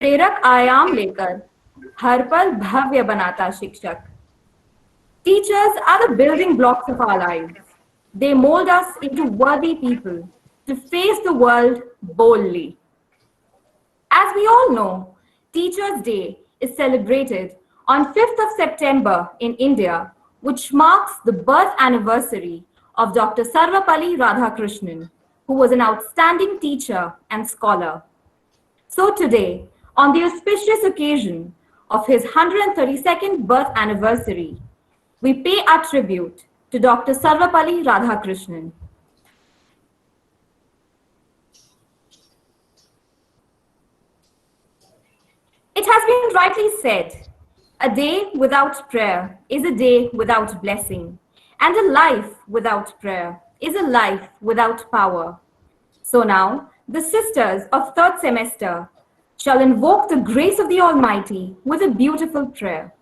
प्रेरक आयाम लेकर हर पल भव्य बनाता शिक्षक. Teachers are the building blocks of our lives. They mold us into worthy people to face the world boldly. As we all know, Teachers' Day is celebrated on 5th of September in India, which marks the birth anniversary of Dr. Sarvapalli Radhakrishnan, who was an outstanding teacher and scholar. So today, on the auspicious occasion of his 132nd birth anniversary, we pay our tribute to Dr. Sarvapalli Radhakrishnan. It has been rightly said, a day without prayer is a day without blessing, and a life without prayer is a life without power. So now, the sisters of third semester shall invoke the grace of the Almighty with a beautiful prayer.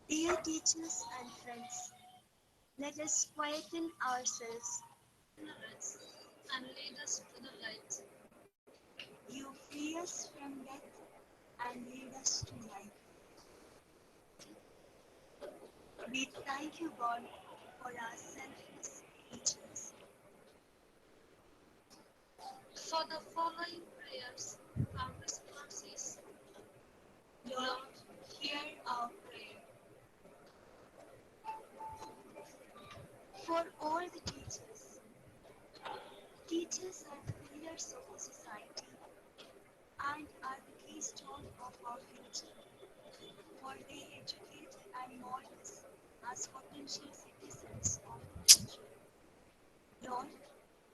Dear teachers and friends, let us quieten ourselves and lead us to the light. You free us from death and lead us to life. We thank you, God, for our selfless teachers. For the following prayers, our response is, Lord, hear our prayer. For all the teachers, teachers are the pillars of the society and are the keystone of our future, for they educate and mold us as potential citizens of the future. Lord,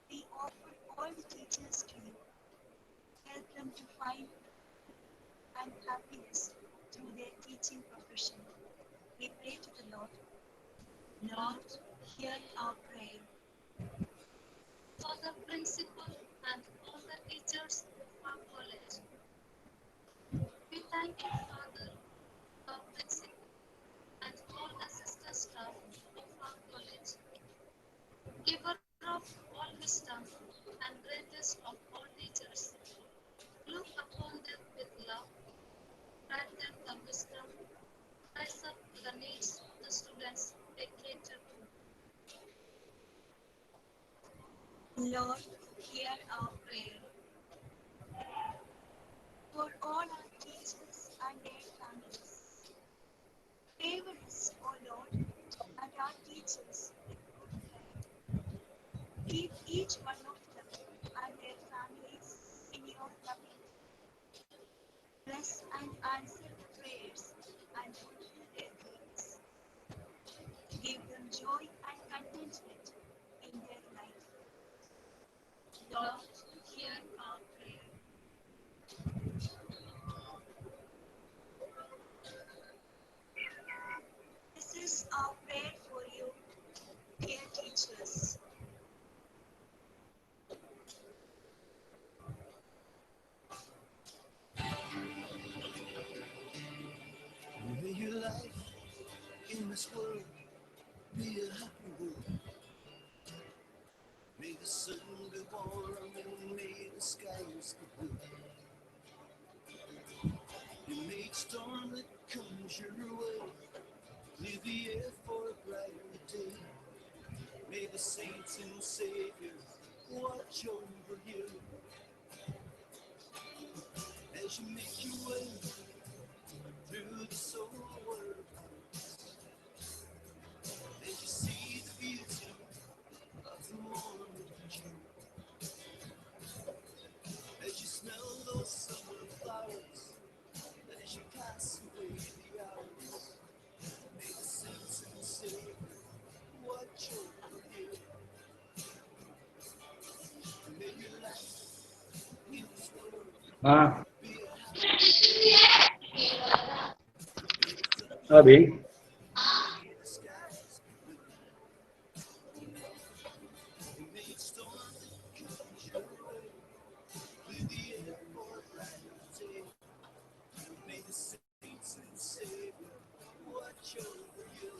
we offer all the teachers to you. Help them to find and happiness through their teaching profession. We pray to the Lord. Lord, hear our prayer. For the principal and all the teachers of our college, we thank you, Father, our principal and all assistant staff of our college, giver of all wisdom and greatest of all teachers. Look upon them with love, grant them the wisdom, rise up to the needs of the students they cater to. Lord, hear our prayer. For all our teachers and their families, favor us, O Lord, and our teachers with good health. Keep each one of them and their families in your loving care. Bless and answer the prayers and fulfill their dreams. Give them joy and contentment in their life. Lord, hear our prayer. This is our prayer for you, dear teachers. May your life in this world be a happy world. May the sun be warm and may the skies be blue. And may each storm that comes your way clear the air for a brighter day. May the saints and saviors watch over you as you make your way through the soul world. As you see the beauty of the morning dew, as you smell those summer flowers, as you pass away the hours, may the saints and saviors watch over you. May your life in this world be a happy अभी may the skies be blue. And may each storm that comes your way clear the air for a brighter day. May the saints and saviors watch over you.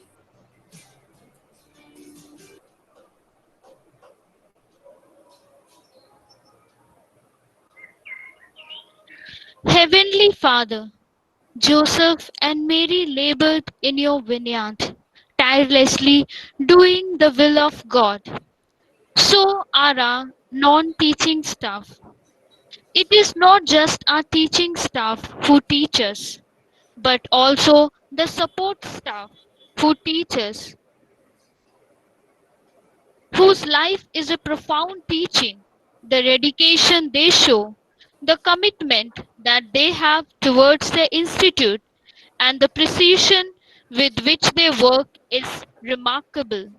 Heavenly Father, Joseph and Mary labored in your vineyard, tirelessly doing the will of God. So are our non teaching staff. It is not just our teaching staff who teach us, but also the support staff who teach us, whose life is a profound teaching. The dedication they show, the commitment that they have towards the institute, and the precision with which they work is remarkable.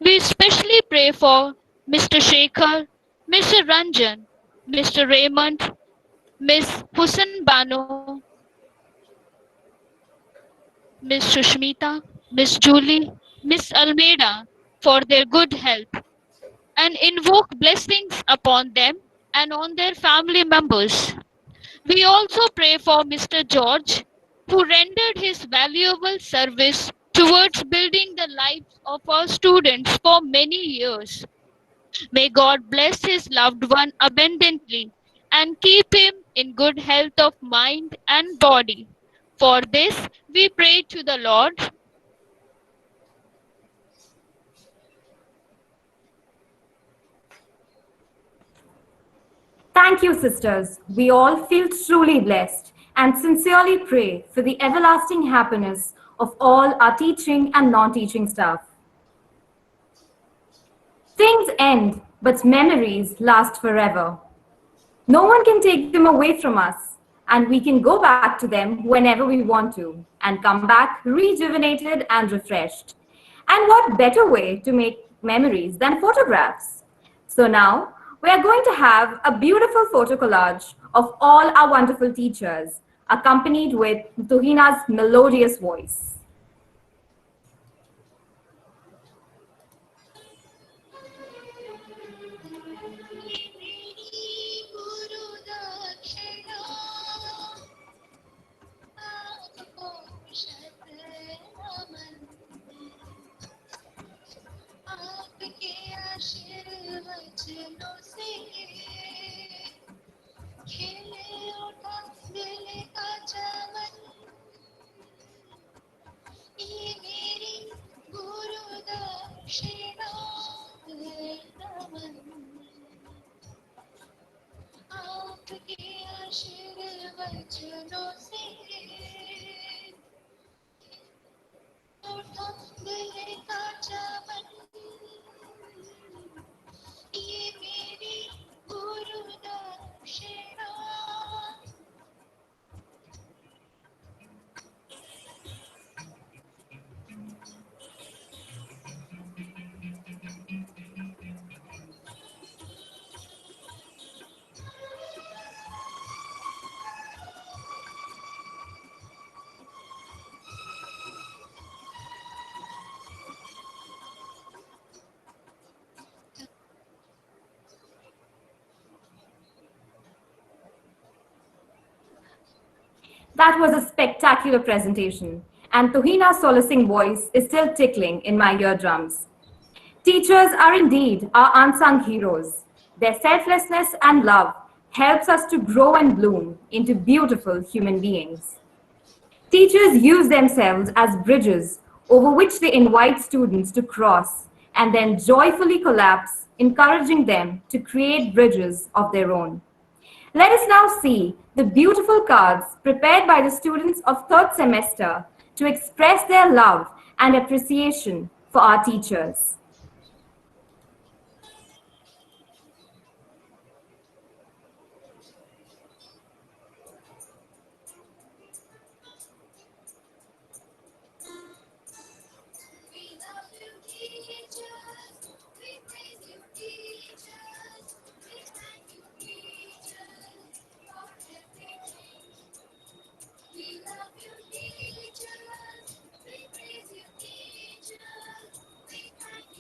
We especially pray for Mr. Shekhar, Mr. Ranjan, Mr. Raymond, Miss Hussain Bano, Miss Shushmita, Miss Julie, Miss Almeida for their good health and invoke blessings upon them and on their family members. We also pray for Mr. George, who rendered his valuable service towards building the lives of our students for many years. May God bless his loved one abundantly and keep him in good health of mind and body. For this we pray to the Lord. Thank you, sisters. We all feel truly blessed and sincerely pray for the everlasting happiness of all our teaching and non teaching staff. Things end, but memories last forever. No one can take them away from us, and we can go back to them whenever we want to and come back rejuvenated and refreshed. And what better way to make memories than photographs? So now we are going to have a beautiful photo collage of all our wonderful teachers, accompanied with Tuhina's melodious voice. आपके आशीर्वचनों से खिले उठा दिल का चमन ये मेरी गुरु दक्षिणा है नमन आपके आशीर्वचनों से उठा दिल का चमन ये मेरी गुरु दक्षिणा That was a spectacular presentation, and Tuhina's solacing voice is still tickling in my eardrums. Teachers are indeed our unsung heroes. Their selflessness and love helps us to grow and bloom into beautiful human beings. Teachers use themselves as bridges over which they invite students to cross and then joyfully collapse, encouraging them to create bridges of their own. Let us now see the beautiful cards prepared by the students of third semester to express their love and appreciation for our teachers. We love you, teachers. We praise you, teachers. We thank you, teachers, for everything. We love you, teachers. We praise you, teachers. We thank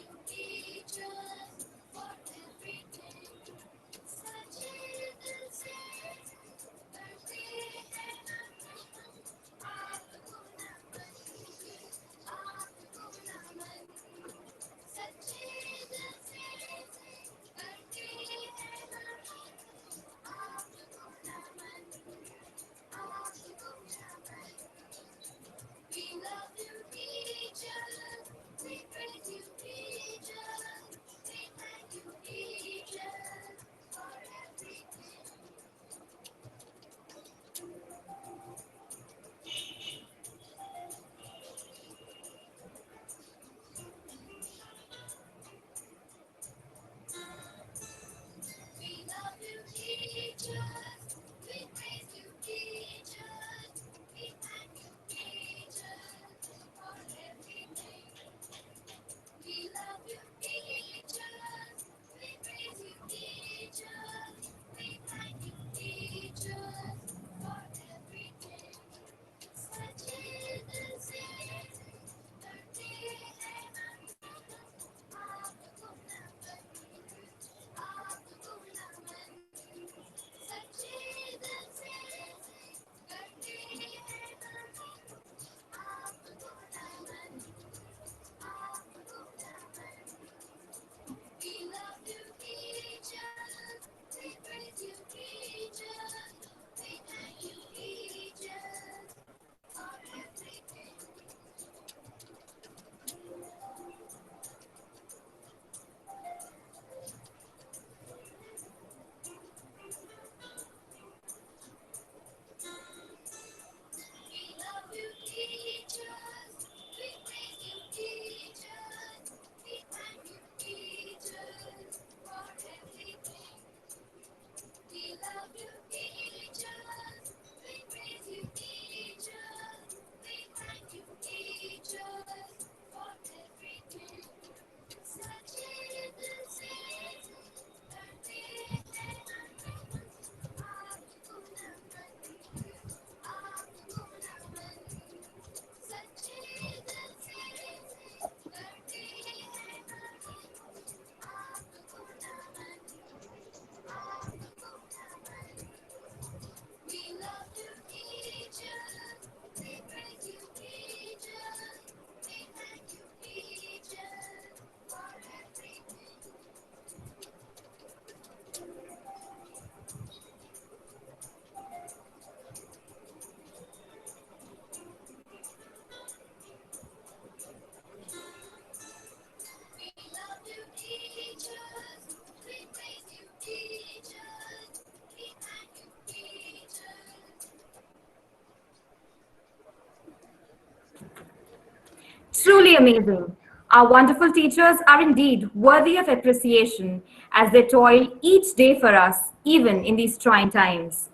amazing. Our wonderful teachers are indeed worthy of appreciation as they toil each day for us, even in these trying times.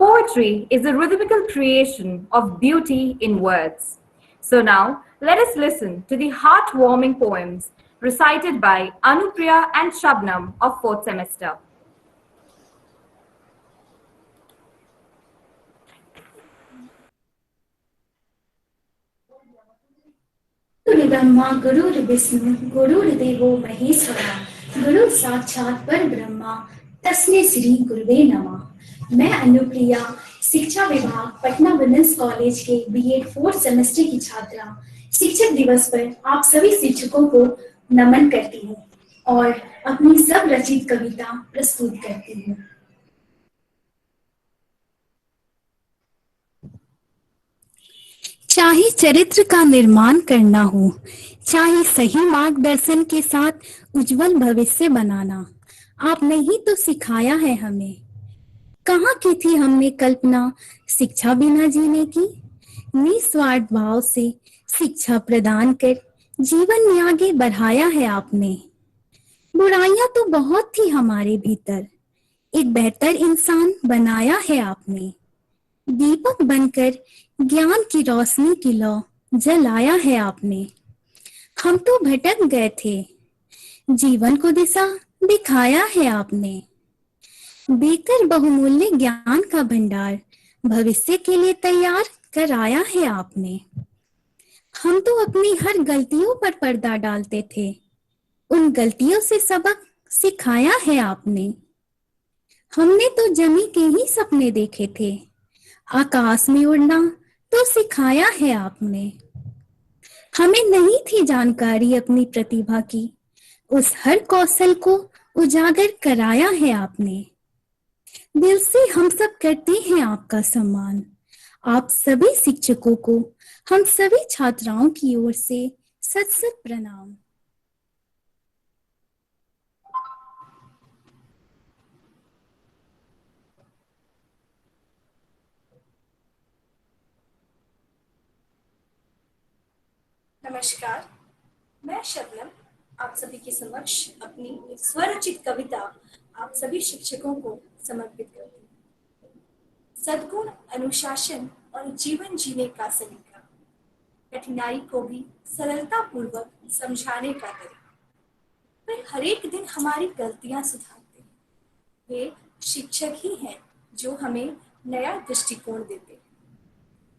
Poetry is a rhythmical creation of beauty in words. So now, let us listen to the heartwarming poems recited by Anupriya and Shabnam of 4th semester. गुरुर्ब्रह्मा गुरुर्विष्णु गुरुर्देवो महेश्वरा गुरु साक्षात पर ब्रह्मा तस्मै श्री गुरुवे नमः। मैं अनुप्रिया शिक्षा विभाग पटना वुमेन्स कॉलेज के बीएड 4th सेमेस्टर की छात्रा शिक्षक दिवस पर आप सभी शिक्षकों को नमन करती हूँ और अपनी सब रचित कविता प्रस्तुत करती हूँ। चाहे चरित्र का निर्माण करना हो, चाहे सही मार्गदर्शन के साथ उज्जवल भविष्य बनाना, आपने ही तो सिखाया है हमें। कहाँ की थी हमने कल्पना शिक्षा बिना जीने की? निस्वार्थ भाव से शिक्षा प्रदान कर जीवन में आगे बढ़ाया है आपने। बुराइयां तो बहुत थी हमारे भीतर, एक बेहतर इंसान बनाया है आपने। दीपक बनकर ज्ञान की रोशनी की लौ जलाया है आपने। हम तो भटक गए थे, जीवन को दिशा दिखाया है आपने। देकर बहुमूल्य ज्ञान का भंडार भविष्य के लिए तैयार कराया है आपने। हम तो अपनी हर गलतियों पर पर्दा डालते थे, उन गलतियों से सबक सिखाया है आपने। हमने तो जमी के ही सपने देखे थे, आकाश में उड़ना तो सिखाया है आपने। हमें नहीं थी जानकारी अपनी प्रतिभा की, उस हर कौशल को उजागर कराया है आपने। दिल से हम सब करते हैं आपका सम्मान। आप सभी शिक्षकों को हम सभी छात्राओं की ओर से सत सत प्रणाम। नमस्कार, मैं शबनम आप सभी के समक्ष अपनी एक स्वरचित कविता आप सभी शिक्षकों को समर्पित करती हूँ। सद्गुण, अनुशासन और जीवन जीने का सलीका, कठिनाई को भी सरलता पूर्वक समझाने का तरीका। वे हर एक दिन हमारी गलतियां सुधारते हैं। वे शिक्षक ही हैं जो हमें नया दृष्टिकोण देते हैं।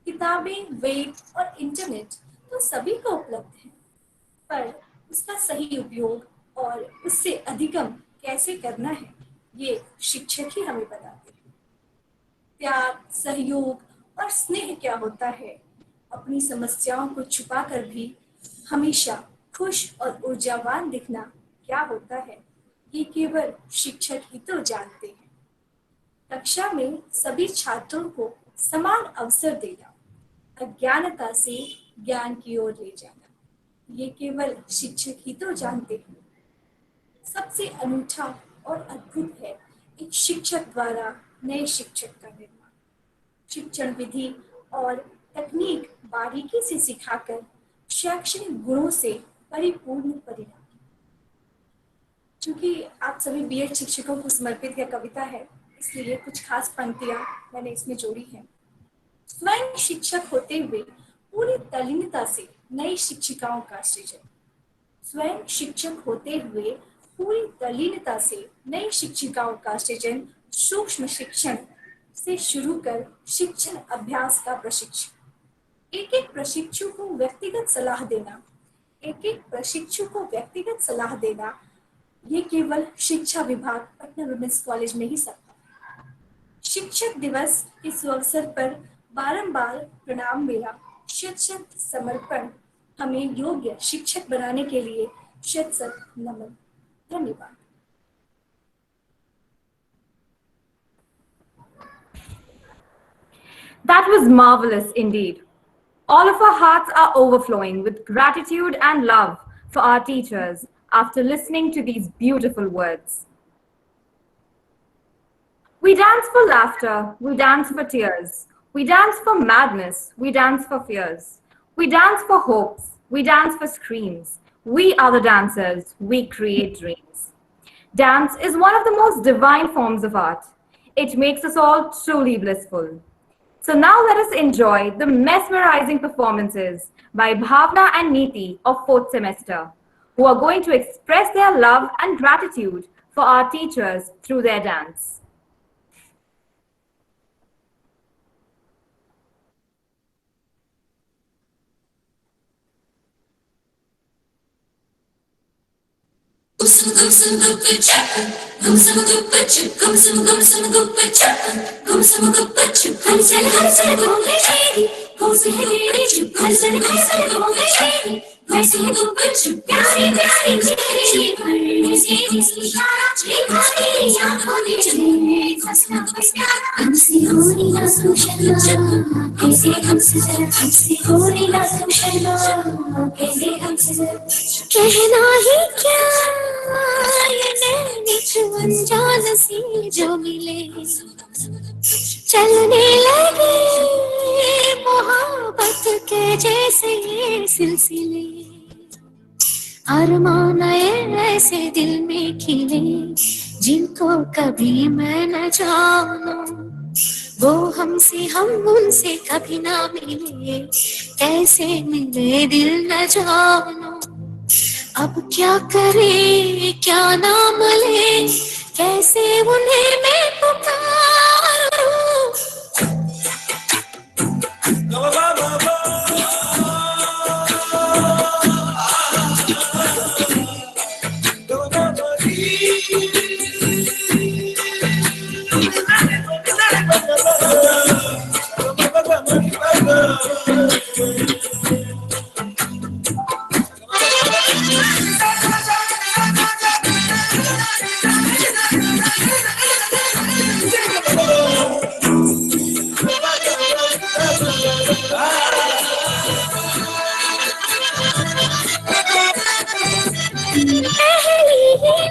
किताबें, वेब और इंटरनेट तो सभी को उपलब्ध है, पर उसका सही उपयोग और उससे अधिगम कैसे करना है, ये शिक्षक ही हमें बताते हैं। प्यार, सहयोग और स्नेह क्या होता है, अपनी समस्याओं को छुपाकर भी हमेशा खुश और ऊर्जावान दिखना क्या होता है, ये केवल शिक्षक ही तो जानते हैं। कक्षा में सभी छात्रों को समान अवसर देना, अज्ञानता से ज्ञान की ओर ले जाना, ये केवल शिक्षक ही तो जानते हैं। सबसे अनूठा और अद्भुत है एक शिक्षक द्वारा नए शिक्षक का निर्माण। शिक्षण विधि और तकनीक बारीकी से सिखाकर शैक्षणिक गुणों से परिपूर्ण परिणाम। चूंकि आप सभी बीएड शिक्षकों को समर्पित यह कविता है, इसलिए कुछ खास पंक्तियां मैंने इसमें जोड़ी हैं। स्वयं शिक्षक होते हुए पूरी तल्लीनता से नई शिक्षिकाओं का सृजन। स्वयं शिक्षक होते हुए पूरी तल्लीनता से नई शिक्षिकाओं का सृजन, सूक्ष्म शिक्षण से शुरू कर शिक्षण अभ्यास का प्रशिक्षण। एक एक प्रशिक्षु को व्यक्तिगत सलाह देना, एक एक प्रशिक्षु को व्यक्तिगत सलाह देना, ये केवल शिक्षा विभाग पटना वुमेन्स कॉलेज में ही संभव है। शिक्षक दिवस इस अवसर पर बारंबार प्रणाम मेरा, शत शत समर्पण, हमें योग्य शिक्षक बनाने के लिए शत शत नमन। धन्यवाद। That was marvelous indeed. All of our hearts are overflowing with gratitude and love for our teachers after listening to these beautiful words. We dance for laughter, we dance for tears, we dance for madness, we dance for fears, we dance for hopes, We dance for screams. We are the dancers. We create dreams. Dance is one of the most divine forms of art. It makes us all truly blissful. So now let us enjoy the mesmerizing performances by Bhavna and Neeti of fourth semester, who are going to express their love and gratitude for our teachers through their dance. कहना ही क्या ये नैनिक अनजान सी जो मिले चलने लगे मोहब्बत के जैसे ये सिलसिले अरमान ऐसे दिल में खिले जिनको कभी मैं न जानूं वो हमसे हम उनसे कभी ना मिले कैसे मिले दिल न जानो अब क्या करे क्या नाम ले कैसे उन्हें मैं पुकारूं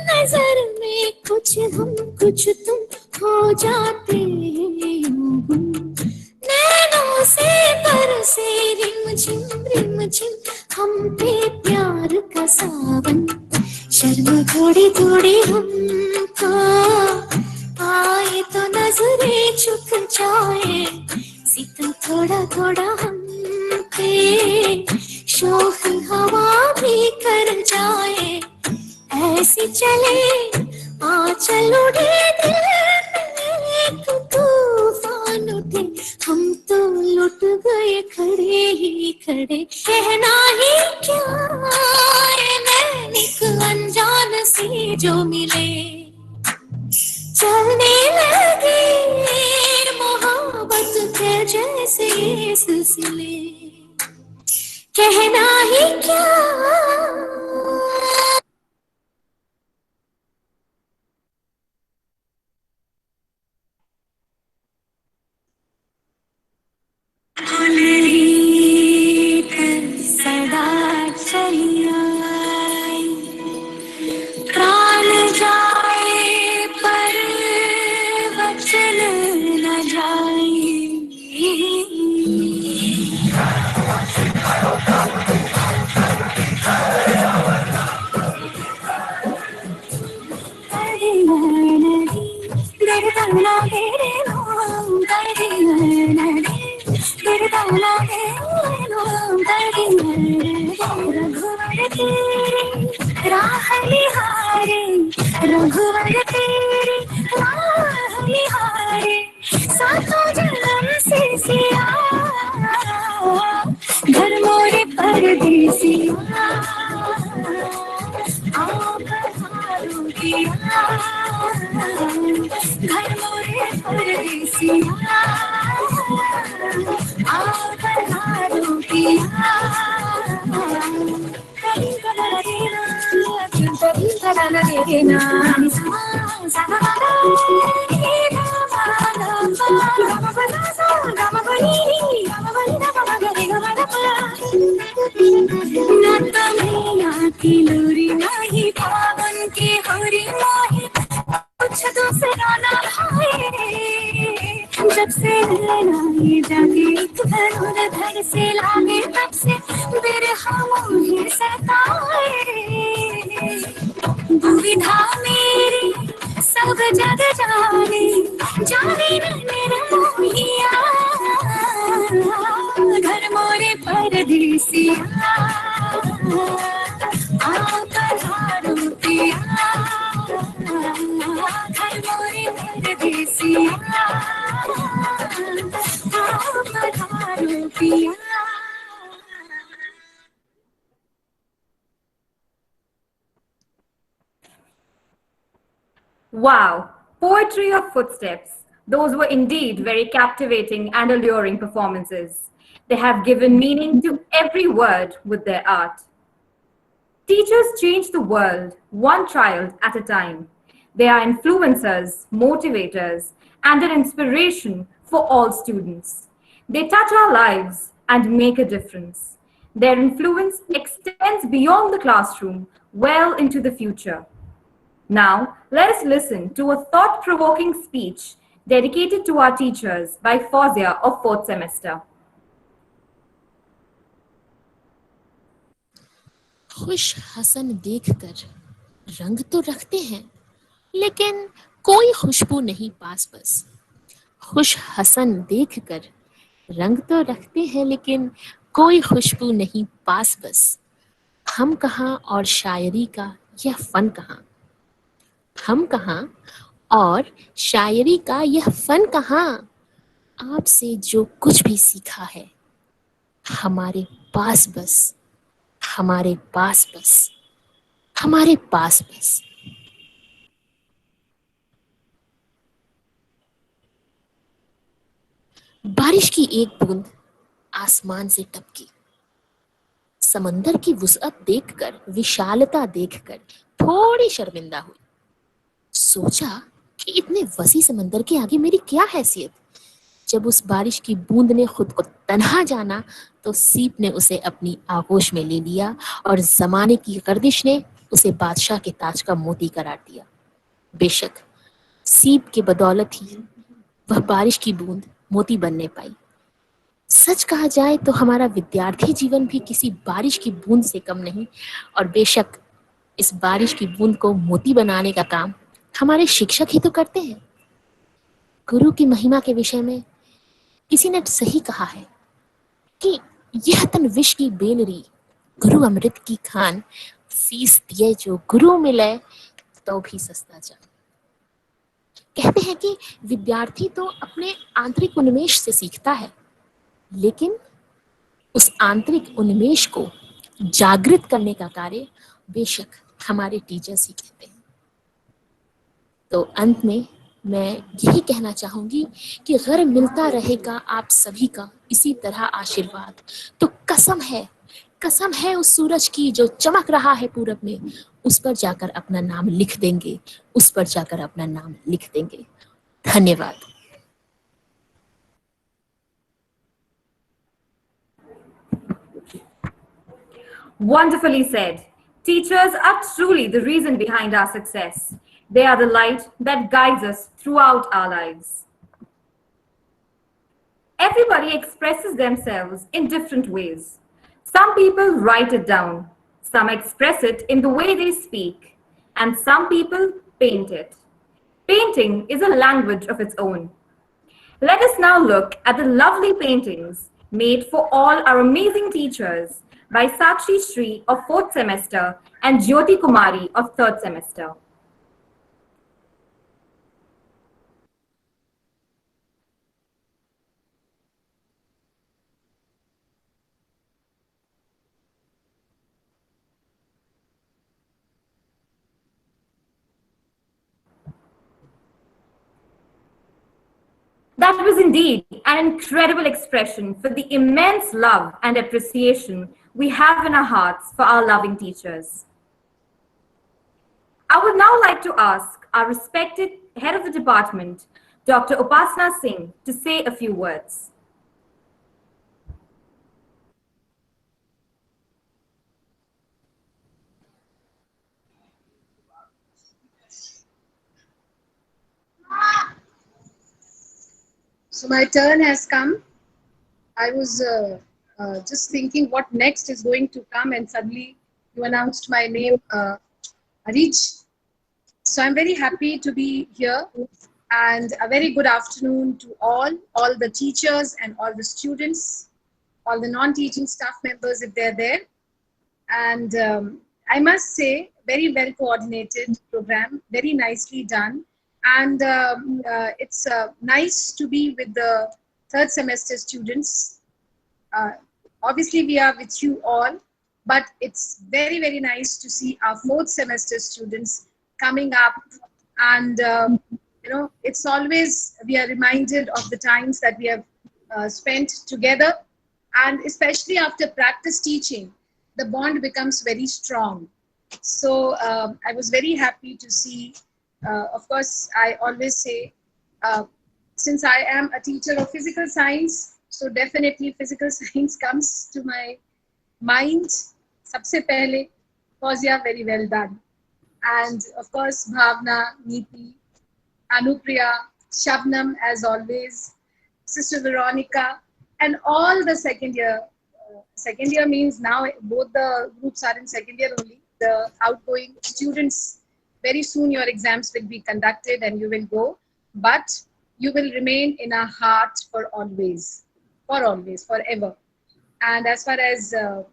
नजर में कुछ हम कुछ तुम हो जाते हो नैनों से बरसे रिम झिम हम पे प्यार का सावन शर्म थोड़ी थोड़ी हमको आए तो नजरें झुक जाए सितम थोड़ा थोड़ा हम पे शोख हवा भी कर जाए ऐसी चले आंचल उड़े दिल में तूफान उठे हम तो लुट गए खड़े ही खड़े कहना ही क्या नैनिक अनजान सी जो मिले चलने लगे मोहब्बत के जैसे सिलसिले कहना ही क्या सदा चली आई प्राण जाए पर वचन न जाए राह निहारे रघुवर तेरे राह निहारे सातों जन्म से सिया घर मोरे परदेसिया आओ पधारो किया घर मोरे परदेसिया आओ पधारो किया लोरी नहीं पावन के हरी नहीं कुछ दूसरा ना भाई जब से जाके एक घर से लागे तब से बिरहमों ही सताए दुविधा मेरी सब जग जाने जाने न निर्मोहिया घर मोरे परदेसिया पधारो पिया घर मोरे परदेसिया पधारो पिया. Wow, poetry of footsteps. Those were indeed very captivating and alluring performances. They have given meaning to every word with their art. Teachers change the world, one child at a time. They are influencers, motivators, and an inspiration for all students. They touch our lives and make a difference. Their influence extends beyond the classroom, well into the future. Now, let us listen to a thought provoking speech dedicated to our teachers by Fozia of 4th semester. खुश हसन देखकर रंग तो रखते हैं लेकिन कोई खुशबू नहीं पास बस. खुश हसन देखकर रंग तो रखते हैं लेकिन कोई खुशबू नहीं पास बस. हम कहाँ और शायरी का यह फन कहाँ. हम कहाँ और शायरी का यह फन कहाँ. आपसे जो कुछ भी सीखा है हमारे पास बस. हमारे पास बस. हमारे पास बस. बारिश की एक बूंद आसमान से टपकी. समंदर की वुसअत देखकर, विशालता देखकर थोड़ी शर्मिंदा हुई. सोचा कि इतने वसी समंदर के आगे मेरी क्या हैसियत. जब उस बारिश की बूंद ने खुद को तन्हा जाना तो सीप ने उसे अपनी आगोश में ले लिया और जमाने की गर्दिश ने उसे बादशाह के ताज का मोती करार दिया. बेशक सीप के बदौलत ही वह बारिश की बूंद मोती बनने पाई. सच कहा जाए तो हमारा विद्यार्थी जीवन भी किसी बारिश की बूंद से कम नहीं. और बेशक इस बारिश की बूंद को मोती बनाने का काम हमारे शिक्षक ही तो करते हैं. गुरु की महिमा के विषय में किसी ने सही कहा है कि यह तन विष की बेलरी गुरु अमृत की खान. फीस दिए जो गुरु मिले तो भी सस्ता जान. कहते हैं कि विद्यार्थी तो अपने आंतरिक उन्मेष से सीखता है लेकिन उस आंतरिक उन्मेष को जागृत करने का कार्य बेशक हमारे टीचर्स ही कहते हैं. तो अंत में मैं यही कहना चाहूंगी कि घर मिलता रहेगा आप सभी का इसी तरह आशीर्वाद. तो कसम है उस सूरज की जो चमक रहा है पूरब में, उस पर जाकर अपना नाम लिख देंगे. उस पर जाकर अपना नाम लिख देंगे. धन्यवाद. Wonderfully said. Teachers are truly the reason behind our success. They are the light that guides us throughout our lives. Everybody expresses themselves in different ways. Some people write it down, some express it in the way they speak, and some people paint it. Painting is a language of its own. Let us now look at the lovely paintings made for all our amazing teachers by Sakshi Sri of 4th semester and Jyoti Kumari of 3rd semester. That was indeed an incredible expression for the immense love and appreciation we have in our hearts for our loving teachers. I would now like to ask our respected head of the department, Dr. Upasana Singh, to say a few words. So my turn has come. I was just thinking what next is going to come, and suddenly you announced my name, Arich. So I'm very happy to be here, and a very good afternoon to all the teachers and all the students, all the non-teaching staff members if they're there. And I must say, very well coordinated program, very nicely done. And it's nice to be with the third semester students. uh, Obviously we are with you all, but it's very, very nice to see our fourth semester students coming up. And it's always, we are reminded of the times that we have spent together, and especially after practice teaching, the bond becomes very strong. So I was very happy to see, of course I always say, uh, since I am a teacher of physical science, so definitely physical science comes to my mind. Sabse pehle, Fauziya, very well done. And of course, Bhavna, Neeti, Anupriya, Shabnam, as always, Sister Veronica, and all the second year. Second year means now both the groups are in second year only. The outgoing students, very soon your exams will be conducted and you will go, but you will remain in our heart for always, forever. And as far as the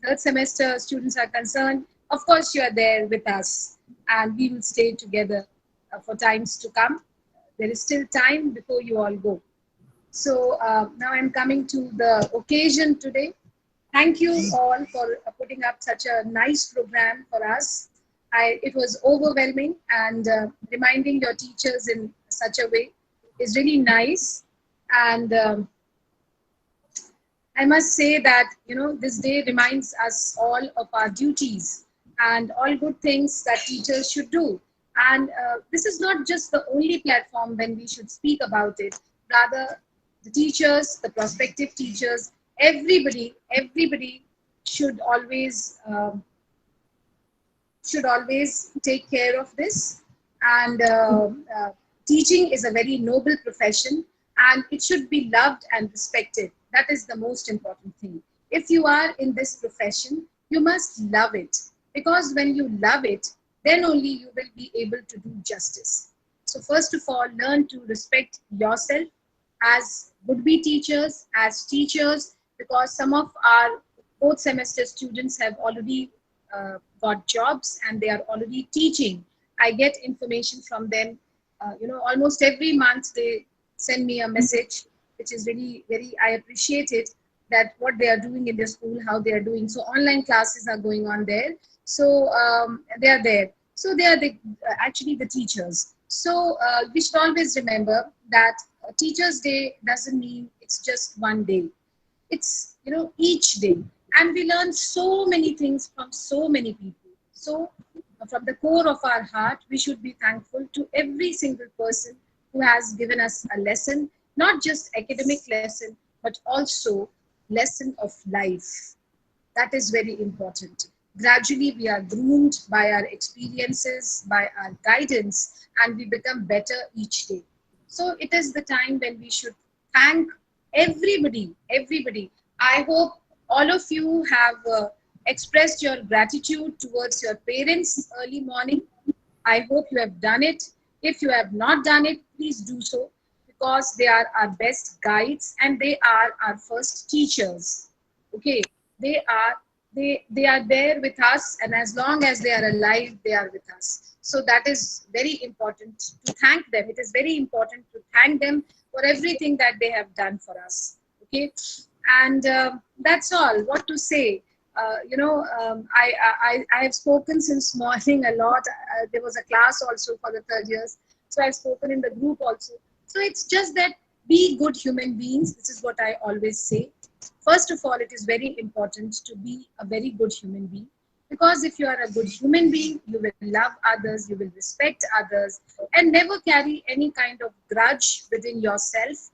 third semester students are concerned, of course you are there with us, and we will stay together for times to come. There is still time before you all go. So now I'm coming to the occasion today. Thank you all for putting up such a nice program for us. It was overwhelming, and reminding your teachers in such a way is really nice. And I must say that, this day reminds us all of our duties and all good things that teachers should do. And this is not just the only platform when we should speak about it. Rather, the teachers, the prospective teachers, everybody should always take care of this. And teaching is a very noble profession, and it should be loved and respected. That is the most important thing. If you are in this profession, you must love it, because when you love it, then only you will be able to do justice. So first of all, learn to respect yourself as would-be teachers, as teachers, because some of our fourth semester students have already got jobs and they are already teaching. I get information from them, almost every month they send me a message, which is really very, I appreciate it, that what they are doing in their school, how they are doing. So online classes are going on there. So they are there. So they are actually the teachers. So we should always remember that Teachers Day doesn't mean it's just one day. It's, each day. And we learn so many things from so many people. So from the core of our heart, we should be thankful to every single person who has given us a lesson, not just academic lesson, but also lesson of life. That is very important. Gradually, we are groomed by our experiences, by our guidance, and we become better each day. So it is the time when we should thank everybody. I hope all of you have expressed your gratitude towards your parents early morning. I hope you have done it. If you have not done it, please do so, because they are our best guides and they are our first teachers. Okay, they are they are there with us, and as long as they are alive, they are with us. So that is very important to thank them. It is very important to thank them for everything that they have done for us. Okay, and that's all. What to say? I have spoken since morning a lot. There was a class also for the third years, so I've spoken in the group also. So it's just that, be good human beings. This is what I always say. First of all, it is very important to be a very good human being, because if you are a good human being, you will love others, you will respect others, and never carry any kind of grudge within yourself.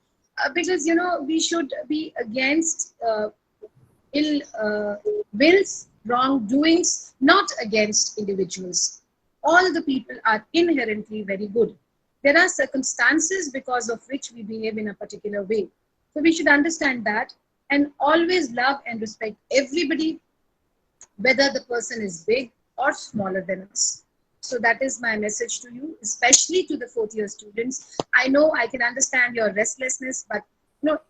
Because we should be against ill wills, wrongdoings, not against individuals. All the people are inherently very good. There are circumstances because of which we behave in a particular way. So we should understand that. and always love and respect everybody, whether the person is big or smaller than us. So that is my message to you, especially to the fourth year students. I know I can understand your restlessness, but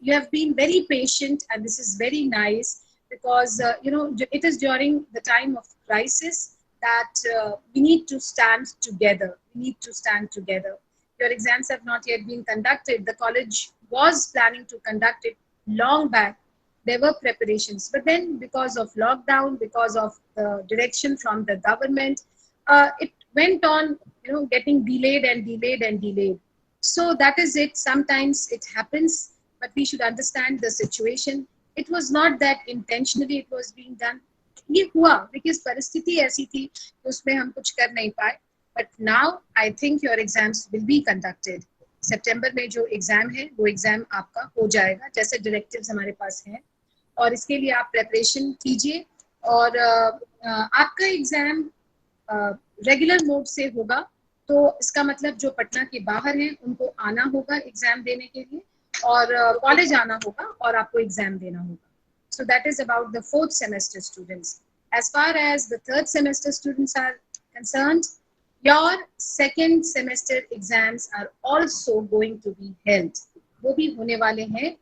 you have been very patient, and this is very nice because it is during the time of crisis that we need to stand together. We need to stand together. Your exams have not yet been conducted. The college was planning to conduct it long back. There were preparations, but then because of lockdown, because of the direction from the government, it went on getting delayed and delayed and delayed. So that is it. Sometimes it happens, but we should understand the situation. It was not that intentionally it was being done. ये हुआ because परिस्थिति ऐसी थी कि उसमें हम कुछ कर नहीं पाए. But now I think your exams will be conducted. सितंबर में जो एग्जाम है वो एग्जाम आपका हो जाएगा जैसे डायरेक्टिव्स हमारे पास हैं, और इसके लिए आप प्रेपरेशन कीजिए. और आपका एग्जाम रेगुलर मोड से होगा, तो इसका मतलब जो पटना के बाहर हैं उनको आना होगा एग्जाम देने के लिए, और कॉलेज आना होगा और आपको एग्जाम देना होगा. So that is about the fourth semester students. As far as the third semester students are concerned, your second semester exams are also going to be held. वो भी होने वाले हैं,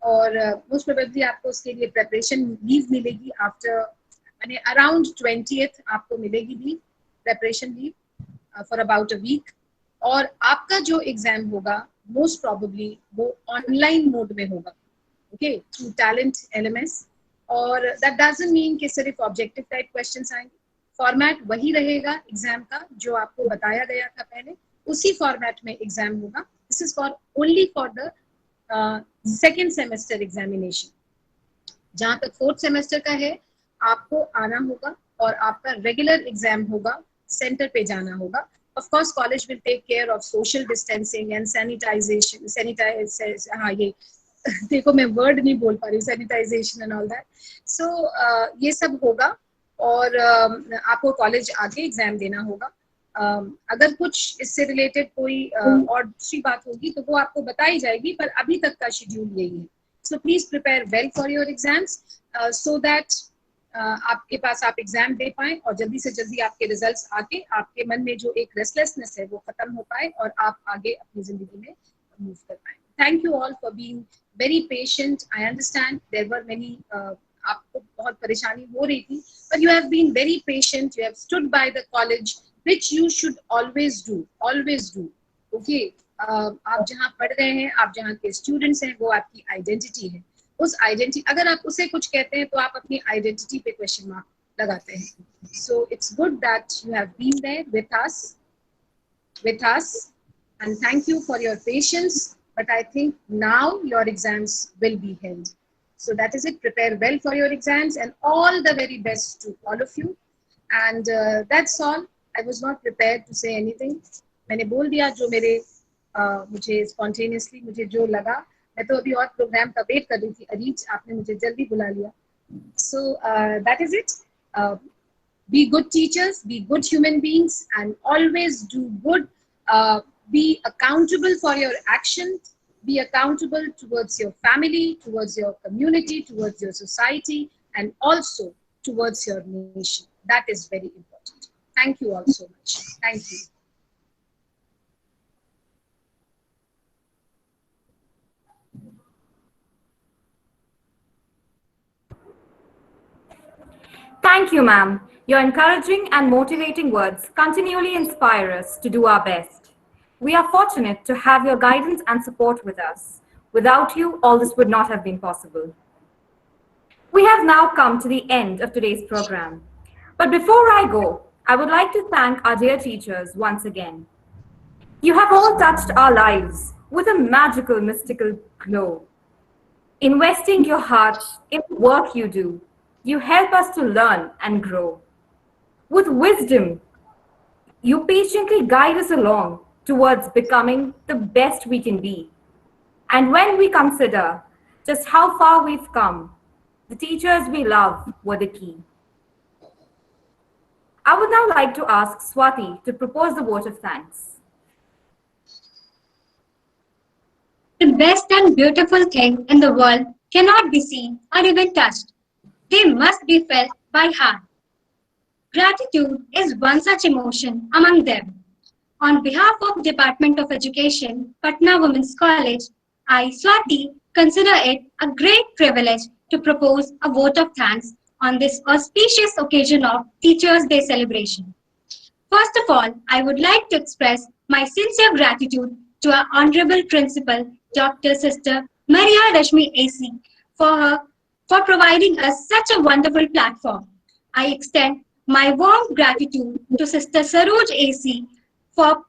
और मोस्ट प्रोबेबली आपको उसके लिए प्रेपरेशन लीव मिलेगी आफ्टर, यानी अराउंड 20th आपको मिलेगी leave, preparation leave for about a week. और आपका जो एग्जाम होगा मोस्ट प्रोबेबली वो ऑनलाइन मोड में होगा, ओके, थ्रू टैलेंट LMS. और दैट डजंट मीन कि सिर्फ ऑब्जेक्टिव टाइप क्वेश्चंस आएंगे. फॉर्मेट वही रहेगा एग्जाम का जो आपको बताया गया था पहले, उसी फॉर्मेट में एग्जाम होगा. This is for only for the second semester examination. जहां तक फोर्थ सेमेस्टर का है, आपको आना होगा और आपका रेगुलर एग्जाम होगा, सेंटर पे जाना होगा. Of course college will take care of social distancing and sanitisation. हाँ, ये देखो मैं वर्ड नहीं बोल पा रही, sanitisation and all that. So ये सब होगा, और आपको कॉलेज आके एग्जाम देना होगा. अगर कुछ इससे रिलेटेड कोई और दूसरी बात होगी तो वो आपको बताई जाएगी, पर अभी तक का शेड्यूल यही है. So please prepare well for your exams so that आपके पास आप एग्जाम दे पाए और जल्दी से जल्दी आपके रिजल्ट्स आके आपके मन में जो एक रेस्टलेसनेस है वो खत्म हो पाए और आप आगे अपनी जिंदगी में मूव कर पाए. Thank you all for being very patient. I understand there were many, आपको बहुत परेशानी हो रही थी, but you have been very patient. You have stood by the college, which you should always do. Always do. Okay. आप जहाँ पढ़ रहे हैं, आप जहाँ के स्टूडेंट्स हैं, वो आपकी आइडेंटिटी है. उस आइडेंटिटी, अगर आप उसे कुछ कहते हैं तो आप अपनी आइडेंटिटी पे क्वेश्चन मार्क लगाते हैं. So it's good that you have been there with us, and thank you for your patience. But I think now your exams will be held. So that is it. Prepare well for your exams, and all the very best to all of you. And that's all. I was not prepared to say anything. मैंने बोल दिया जो मेरे मुझे spontaneously मुझे जो लगा. मैं तो अभी और प्रोग्राम का वेट कर रही थी. अरीज, आपने मुझे जल्दी बुला लिया. So that is it. Be good teachers, be good human beings, and always do good. Be accountable for your actions. Be accountable towards your family, towards your community, towards your society, and also towards your nation. That is very important. Thank you all so much. Thank you. Thank you, ma'am. Your encouraging and motivating words continually inspire us to do our best. We are fortunate to have your guidance and support with us. Without you, all this would not have been possible. We have now come to the end of today's program. But before I go, I would like to thank our dear teachers once again. You have all touched our lives with a magical, mystical glow. Investing your hearts in the work you do, you help us to learn and grow. With wisdom, you patiently guide us along towards becoming the best we can be. And when we consider just how far we've come, the teachers we love were the key. I would now like to ask Swati to propose the vote of thanks. The best and beautiful thing in the world cannot be seen or even touched. They must be felt by heart. Gratitude is one such emotion among them. On behalf of Department of Education, Patna Women's College, I, Swati, consider it a great privilege to propose a vote of thanks on this auspicious occasion of Teachers' Day celebration. First of all, I would like to express my sincere gratitude to our Honorable Principal, Dr. Sister Maria Rashmi AC, for providing us such a wonderful platform. I extend my warm gratitude to Sister Saroj AC for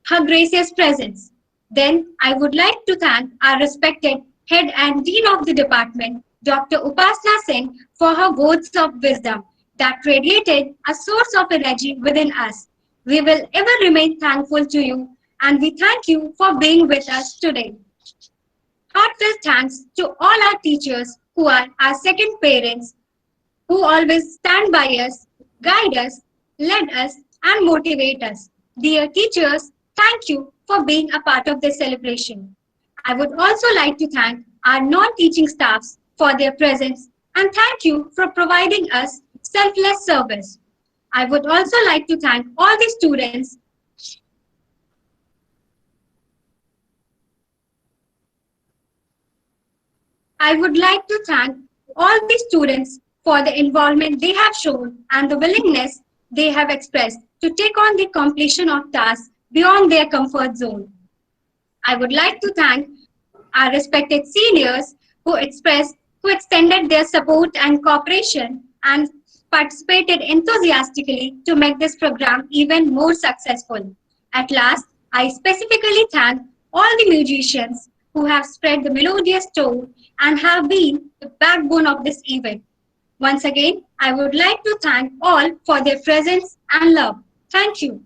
her gracious presence. Then I would like to thank our respected Head and Dean of the department, Dr. Upasna Singh, for her words of wisdom that radiated a source of energy within us. We will ever remain thankful to you, and we thank you for being with us today. Heartfelt thanks to all our teachers who are our second parents, who always stand by us, guide us, lead us, and motivate us. Dear teachers, thank you for being a part of this celebration. I would also like to thank our non-teaching staffs for their presence and thank you for providing us selfless service. I would also like to thank all the students. I would like to thank all the students for the involvement they have shown and the willingness they have expressed to take on the completion of tasks beyond their comfort zone. I would like to thank our respected seniors who extended their support and cooperation and participated enthusiastically to make this program even more successful. At last, I specifically thank all the musicians who have spread the melodious tone and have been the backbone of this event. Once again, I would like to thank all for their presence and love. Thank you.